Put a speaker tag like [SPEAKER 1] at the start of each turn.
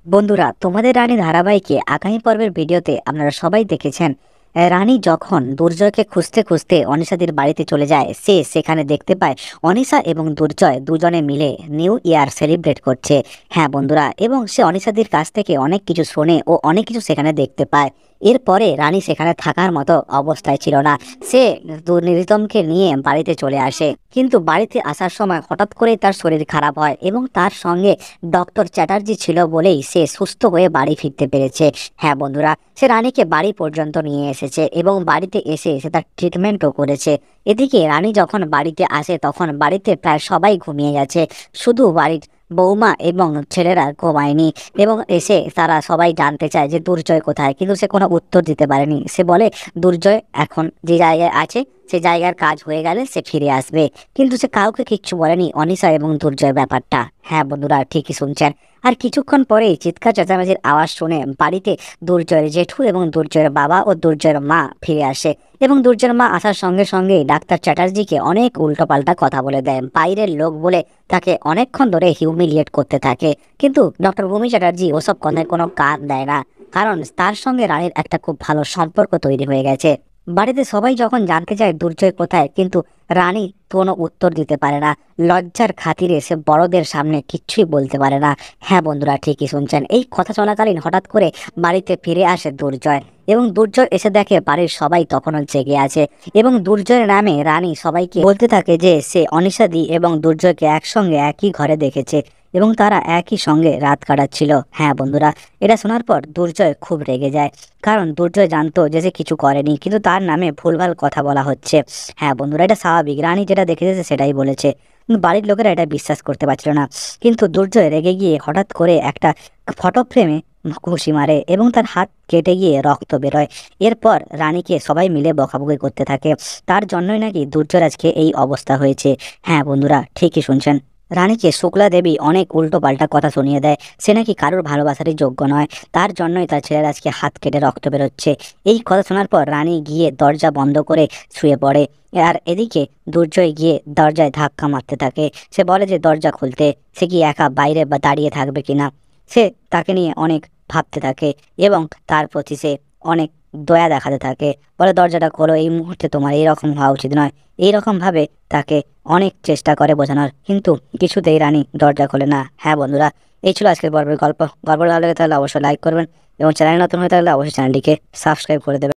[SPEAKER 1] বন্ধুরা, তোমাদের রানী ধারাবাহিকে আগামী পর্বের ভিডিওতে আপনারা সবাই দেখেছেন রানী যখন দুর্জয়কে খুঁজতে খুঁজতে অনিশাদির বাড়িতে চলে যায়, সে সেখানে দেখতে পায় অনিশা এবং দুর্জয় দুজনে মিলে নিউ ইয়ার সেলিব্রেট করছে। হ্যাঁ বন্ধুরা, এবং সে অনিশাদির কাছ থেকে অনেক কিছু শোনে ও অনেক কিছু সেখানে দেখতে পায়। এরপরে রানী সেখানে থাকার মতো অবস্থায় ছিল না। সে নিরুতমকে নিয়ে বাড়িতে চলে আসে, কিন্তু বাড়িতে আসার সময় হঠাৎ করে তার শরীর খারাপ হয় এবং তার সঙ্গে ডক্টর চ্যাটার্জি ছিল বলেই সে সুস্থ হয়ে বাড়ি ফিরতে পেরেছে। হ্যাঁ বন্ধুরা, সে রানীকে বাড়ি পর্যন্ত নিয়ে এসেছে এবং বাড়িতে এসে সে তার ট্রিটমেন্টও করেছে। এদিকে রানী যখন বাড়িতে আসে তখন বাড়িতে প্রায় সবাই ঘুমিয়ে গেছে, শুধু বাড়ির বৌমা এবং ছেলেরা ঘুমায়নি। এবং এসে তারা সবাই জানতে চায় যে দুর্জয় কোথায়, কিন্তু সে কোনো উত্তর দিতে পারেনি। সে বলে দুর্জয় এখন যে জায়গায় আছে সে জায়গার কাজ হয়ে গেলে সে ফিরে আসবে, কিন্তু সে কাউকে কিচ্ছু বলেনি অনিশা এবং দুর্জয়ের ব্যাপারটা। হ্যাঁ বন্ধুরা, ঠিকই শুনছেন। আর কিছুক্ষণ পরেই চিৎকার চেঁচামেচির আওয়াজ শুনে বাড়িতে দুর্জয়ের জেঠু এবং দুর্জয়ের বাবা ও দুর্জয়ের মা ফিরে আসে। এবং দুর্জয়ের মা আসার সঙ্গে সঙ্গেই ডাক্তার চ্যাটার্জিকে অনেক উল্টোপাল্টা কথা বলে দেয়, বাইরের লোক বলে তাকে অনেকক্ষণ ধরে হিউমিলিয়েট করতে থাকে। কিন্তু ডক্টর ভূমি চ্যাটার্জি ওসব কথায় কোনো কান দেয় না, কারণ তার সঙ্গে রানীর একটা খুব ভালো সম্পর্ক তৈরি হয়ে গেছে। বাড়িতে সবাই যখন জানতে চায় দুর্জয় কোথায়, কিন্তু রানী কোনো উত্তর দিতে পারে না। লজ্জার খাতিরে সে বড়দের সামনে কিচ্ছুই বলতে পারে না। হ্যাঁ বন্ধুরা, ঠিকই শুনছেন। এই কথা চলাকালীন হঠাৎ করে বাড়িতে ফিরে আসে দুর্জয়, এবং দুর্জয় এসে দেখে বাড়ির সবাই তখনও জেগে আছে। এবং দুর্জয়ের নামে রানী সবাইকে বলতে থাকে যে সে অনিশাদি এবং দুর্জয়কে একসঙ্গে একই ঘরে দেখেছে এবং তারা একই সঙ্গে রাত কাটাচ্ছিল। হ্যাঁ বন্ধুরা, এটা শোনার পর দুর্জয় খুব রেগে যায়, কারণ দুর্জয় জানতো যে সে কিছু করেনি, কিন্তু তার নামে ভুলভাল কথা বলা হচ্ছে। হ্যাঁ বন্ধুরা, এটা স্বাভাবিক, রানী যেটা দেখেছে সেটাই বলেছে। কিন্তু বাড়ির লোকেরা এটা বিশ্বাস করতে পারছিল না। কিন্তু দুর্জয় রেগে গিয়ে হঠাৎ করে একটা ফটো ফ্রেমে ঘুষি মারে এবং তার হাত কেটে গিয়ে রক্ত বেরোয়। এরপর রানীকে সবাই মিলে বকাবকি করতে থাকে, তার জন্যই নাকি দুর্জয়ের আজকে এই অবস্থা হয়েছে। হ্যাঁ বন্ধুরা, ঠিকই শুনছেন। রানীকে শুক্লা দেবী অনেক উল্টো পাল্টা কথা শুনিয়ে দেয়, সে নাকি কারোর ভালোবাসারই যোগ্য নয়, তার জন্যই তার ছেলের আজকে হাত কেটে রক্ত বেরোচ্ছে। এই কথা শোনার পর রানী গিয়ে দরজা বন্ধ করে শুয়ে পড়ে। আর এদিকে দুর্জয় গিয়ে দরজায় ধাক্কা মারতে থাকে। সে বলে যে দরজা খুলতে, সে কি একা বাইরে বা দাঁড়িয়ে থাকবে কিনা। সে তাকে নিয়ে অনেক ভাবতে থাকে এবং তার প্রতি সে অনেক দয়া দেখাতে থাকে। বলে দরজাটা খোলো, এই মুহূর্তে তোমার এইরকম হওয়া উচিত নয়। এইরকম ভাবে তাকে অনেক চেষ্টা করে বোঝানোর, কিন্তু কিছুতেই রানী দরজা খোলে না। হ্যাঁ বন্ধুরা, এই ছিল আজকের পর্বের গল্প। গল্পটা ভালো লাগে তাহলে অবশ্যই লাইক করবেন এবং চ্যানেল নতুন হয়ে থাকলে অবশ্যই চ্যানেলটিকে সাবস্ক্রাইব করে দেবেন।